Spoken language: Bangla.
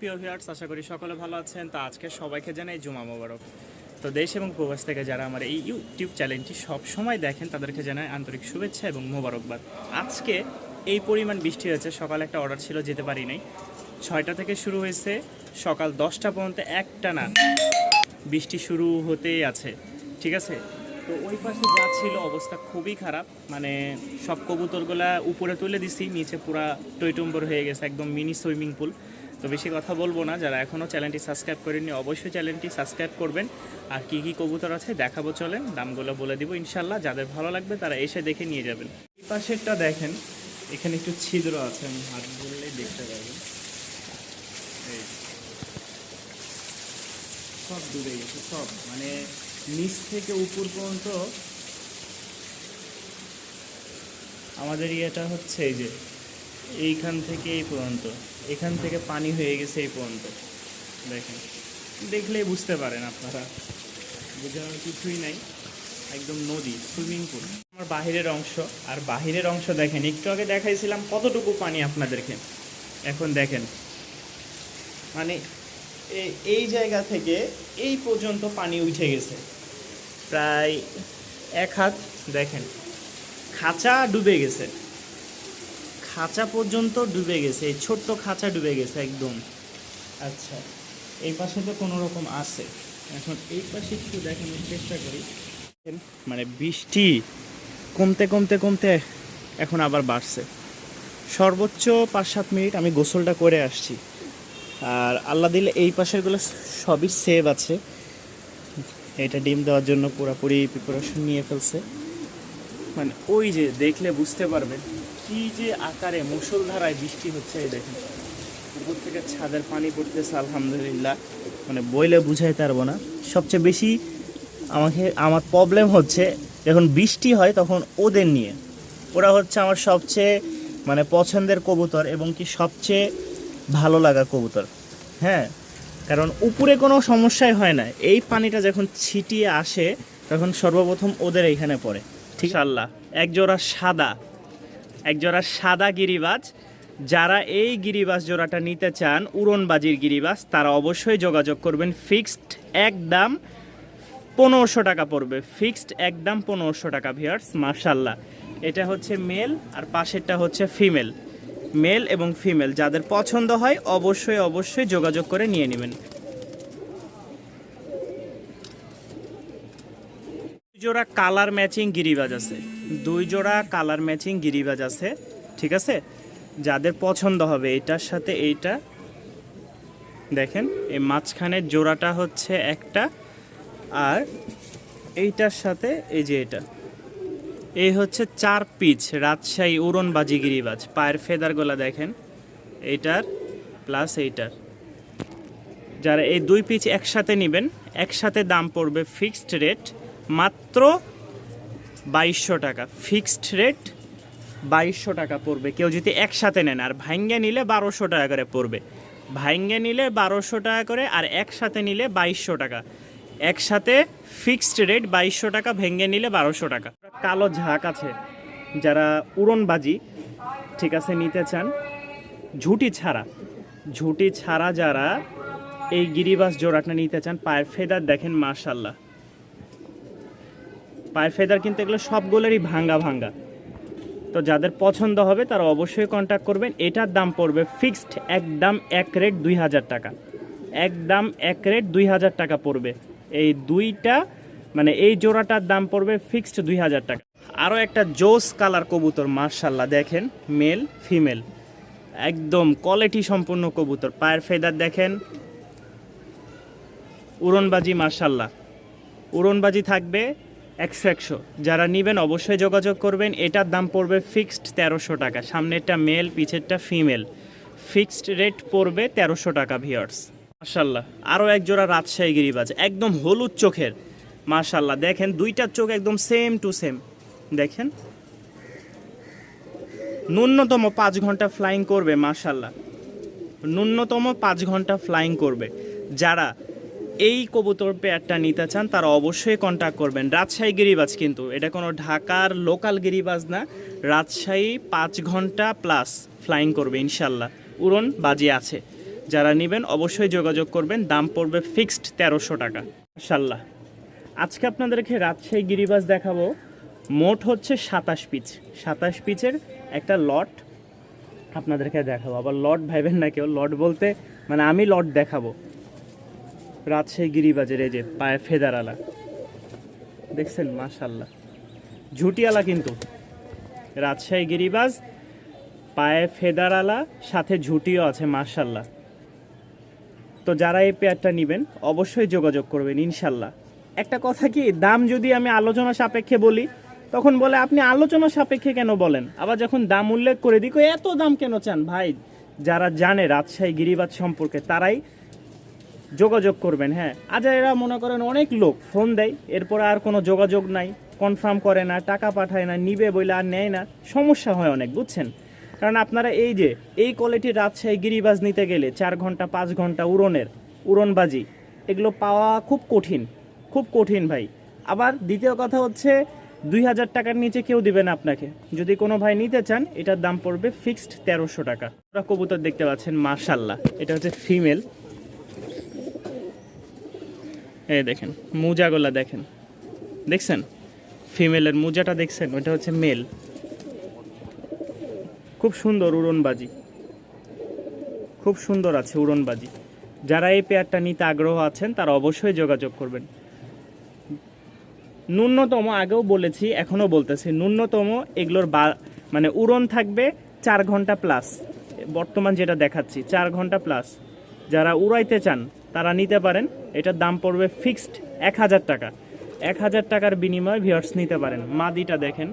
প্রিয় ভিউয়ার্স, আশা করি সকলে ভালো আছেন। তো আজকে সবাইকে জানাই জুমা মোবারক। তো দেশ এবং প্রবাস থেকে যারা আমার এই ইউটিউব চ্যানেলটি সব সময় দেখেন তাদেরকে জানাই আন্তরিক শুভেচ্ছা এবং মোবারকবাদ। আজকে এই পরিমাণ বৃষ্টি হয়েছে, সকালে একটা অর্ডার ছিল, যেতে পারি নাই। 6টা থেকে শুরু হয়েছে, সকাল 10টা পর্যন্ত একটানা বৃষ্টি শুরু হতেই আছে, ঠিক আছে। তো ওই পাশে যা ছিল অবস্থা খুবই খারাপ, মানে সব কবুতরগুলা উপরে তুলে দিছি, নিচে পুরা টইটুম্বর হয়ে গেছে, একদম মিনি সুইমিং পুল। তো বেশি কথা বলবো না, যারা এখনও চ্যানেলটি সাবস্ক্রাইব করেননি অবশ্যই চ্যানেলটি সাবস্ক্রাইব করবেন। আর কি কি কবুতর আছে দেখাবো, চলেন দামগুলো বলে দিব ইনশাল্লাহ। যাদের ভালো লাগবে তারা এসে দেখে নিয়ে যাবেন। এই পাশেরটা দেখেন, এখানে একটু ছিদ্র আছে, আমি হাত ধরলেই দেখতে পারবেন। এই সব ডুবে গেছে, সব মানে নিচ থেকে উপর পর্যন্ত। আমাদের ইয়েটা হচ্ছে এই যে এইখান থেকে এই পর্যন্ত, এখান থেকে পানি হয়ে গেছে এই পর্যন্ত। দেখেন, দেখলেই বুঝতে পারেন আপনারা, বোঝানোর কিছুই নাই, একদম নদী, সুইমিং পুল। আমার বাহিরের অংশ, আর বাহিরের অংশ দেখেন, একটু আগে দেখাইছিলাম কতটুকু পানি আপনাদেরকে, এখন দেখেন মানে এই জায়গা থেকে এই পর্যন্ত পানি উঠে গেছে, প্রায় 1 হাত। দেখেন খাঁচা ডুবে গেছে, খাঁচা পর্যন্ত ডুবে গেছে, এই ছোট্ট খাঁচা ডুবে গেছে একদম। আচ্ছা, এই পাশে তো কোনো রকম আছে, এখন এই পাশে একটু দেখানোর চেষ্টা করি। মানে বৃষ্টি কমতে কমতে কমতে এখন আবার বাড়ছে। সর্বোচ্চ 5-7 মিনিট আমি গোসলটা করে আসছি, আর আল্লাহ দিলে এই পাশেরগুলো সবই সেভ আছে। এটা ডিম দেওয়ার জন্য পুরোপুরি প্রিপারেশন নিয়ে ফেলছে, মানে ওই যে দেখলে বুঝতে পারবেন কি যে আকারে মুষলধারায় বৃষ্টি হচ্ছে। এই দেখেন উপর থেকে ছাদের পানি পড়তেছে, আলহামদুলিল্লাহ, মানে বইলে বুঝাইতে পারবো না। সবচেয়ে বেশি আমার প্রবলেম হচ্ছে যখন বৃষ্টি হয় তখন ওদের নিয়ে। ওরা হচ্ছে আমার সবচেয়ে মানে পছন্দের কবুতর এবং কি সবচেয়ে ভালো লাগা কবুতর। হ্যাঁ, কারণ উপরে কোনো সমস্যাই হয় না, এই পানিটা যখন ছিটিয়ে আসে তখন সর্বপ্রথম ওদের এইখানে পড়ে। ঠিক আল্লাহ, একজোড়া সাদা গিরিবাজ। যারা এই গিরিবাজ জোড়াটা নিতে চান, উড়নবাজির গিরিবাজ, তারা অবশ্যই যোগাযোগ করবেন। ফিক্সড একদম 1500 টাকা পড়বে, ফিক্সড একদম 1500 টাকা ভিউয়ার্স। মাশাআল্লাহ, এটা হচ্ছে মেল আর পাশেরটা হচ্ছে ফিমেল। মেল এবং ফিমেল যাদের পছন্দ হয় অবশ্যই অবশ্যই যোগাযোগ করে নিয়ে নেবেন। জোড়া কালার ম্যাচিং গিরিবাজ আছে, 2 জোড়া কালার ম্যাচিং গিরিবাজ আছে, ঠিক আছে। যাদের পছন্দ হবে এটার সাথে এইটা, দেখেন এই মাঝখানের জোড়াটা হচ্ছে একটা, আর এইটার সাথে এই যে এটা, এই হচ্ছে 4 পিচ রাজশাহী উড়নবাজি গিরিবাজ। পায়ের ফেদারগুলা দেখেন, এইটার প্লাস এইটার। যারা এই 2 পিচ একসাথে নেবেন, একসাথে দাম পড়বে ফিক্সড রেট মাত্র 2200 টাকা। ফিক্সড রেট 2200 টাকা পড়বে কেউ যদি একসাথে নেন, আর ভাঙ্গে নিলে 1200 টাকা করে পড়বে। ভাঙ্গে নিলে 1200 টাকা করে, আর একসাথে নিলে 2200 টাকা। একসাথে ফিক্সড রেট 2200 টাকা, ভেঙে নিলে 1200 টাকা। কালো ঝাঁক আছে, যারা উড়নবাজি ঠিক আছে নিতে চান, ঝুটি ছাড়া যারা এই গিরিবাজ জোড়াটা নিতে চান, পায়ের ফেদার দেখেন মাশাআল্লাহ, পায়ের ফেদার কিন্তু এগুলো সবগুলোরই ভাঙ্গা ভাঙ্গা। তো যাদের পছন্দ হবে তারা অবশ্যই কন্ট্যাক্ট করবেন। এটার দাম পড়বে ফিক্সড একদম 1 রেট 2000 টাকা, একদম 1 রেট 2000 টাকা পড়বে। এই দুইটা মানে এই জোড়াটার দাম পড়বে ফিক্সড 2000 টাকা। আরও একটা জোস কালার কবুতর মাশাআল্লাহ, দেখেন মেল ফিমেল একদম কোয়ালিটি সম্পূর্ণ কবুতর। পায়ের ফেদার দেখেন, উড়নবাজি মাশাআল্লাহ, উড়নবাজি থাকবে 100-100। যারা নেবেন অবশ্যই যোগাযোগ করবেন। এটার দাম পড়বে ফিক্সড 1300 টাকা, সামনেরটা মেল পিছেরটা ফিমেল, ফিক্সড রেট পড়বে 1300 টাকা ভিউয়ার্স। মাশাআল্লাহ, আরও এক জোড়া রাজশাহী গিরিবাজ একদম হলুদ চোখের, মাশাআল্লাহ দেখেন দুইটার চোখ একদম সেম টু সেম। দেখেন ন্যূনতম 5 ঘন্টা ফ্লাইং করবে, মাশাআল্লাহ ন্যূনতম 5 ঘন্টা ফ্লাইং করবে। যারা এই কবুতর পেয়ারটা নিতে চান তারা অবশ্যই কন্ট্যাক্ট করবেন। রাজশাহী গিরিবাজ কিন্তু, এটা কোনো ঢাকার লোকাল গিরিবাজ না, রাজশাহী 5 ঘন্টা প্লাস ফ্লাইং করবে ইনশাল্লাহ, উড়ন বাজি আছে। যারা নেবেন অবশ্যই যোগাযোগ করবেন, দাম পড়বে ফিক্সড 1300 টাকা ইনশাল্লাহ। আজকে আপনাদেরকে রাজশাহী গিরিবাজ দেখাবো। মোট হচ্ছে 27 পিচ, 27 পিচের একটা লট আপনাদেরকে দেখাবো। আবার লট ভাইবেন না কেউ, লট বলতে মানে আমি লট দেখাবো। রাজশাহী গিরিবাজের এই যে পায়ে ফেদারালা দেখছেন, মাশাল্লাহ ঝুটিয়ালা, কিন্তু রাজশাহী গিরিবাজ পায়ে ফেদারালা সাথে ঝুটিও আছে মাশাল্লাহ। তো যারা এই পেয়ারটা নেবেন অবশ্যই যোগাযোগ করবেন ইনশাল্লাহ। একটা কথা কি, দাম যদি আমি আলোচনা সাপেক্ষে বলি তখন বলে আপনি আলোচনা সাপেক্ষে কেন বলেন, আবার যখন দাম উল্লেখ করে দিই এত দাম কেন চান। ভাই যারা জানে রাজশাহী গিরিবাজ সম্পর্কে তারাই যোগাযোগ করবেন। হ্যাঁ, আজ এরা মনে করেন অনেক লোক ফোন দেয়, এরপর আর কোনো যোগাযোগ নাই, কনফার্ম করে না, টাকা পাঠায় না, নিবে বলে আর নেয় না, সমস্যা হয় অনেক, বুঝছেন। কারণ আপনারা এই যে এই কোয়ালিটির রাজশাহী গিরিবাজ নিতে গেলে 4 ঘন্টা 5 ঘন্টা উড়নবাজি এগুলো পাওয়া খুব কঠিন, খুব কঠিন ভাই। আবার দ্বিতীয় কথা হচ্ছে 2000 টাকার নিচে কেউ দিবে না আপনাকে। যদি কোনো ভাই নিতে চান এটার দাম পড়বে ফিক্সড 1300 টাকা। আপনারা কবুতর দেখতে পাচ্ছেন মাশাল্লাহ, এটা হচ্ছে ফিমেল। এই দেখেন মুজাগুলা দেখেন, দেখছেন ফিমেলের মুজাটা দেখছেন, ওটা হচ্ছে মেল। খুব সুন্দর উড়নবাজি, খুব সুন্দর আছে উড়নবাজি। যারা এই পেয়ারটা নিতে আগ্রহ আছেন তারা অবশ্যই যোগাযোগ করবেন। ন্যূনতম, আগেও বলেছি এখনও বলতেছি, ন্যূনতম এগুলোর মানে উড়ন থাকবে 4 ঘন্টা প্লাস। বর্তমান যেটা দেখাচ্ছি 4 ঘন্টা প্লাস। যারা উড়াইতে চান তারা নিতে পারেন। এটার দাম পড়বে ফিক্সড 1000 টাকা। 1000 টাকার বিনিময়ে ভিউয়ার্স নিতে পারেন। মাদিটা দেখেন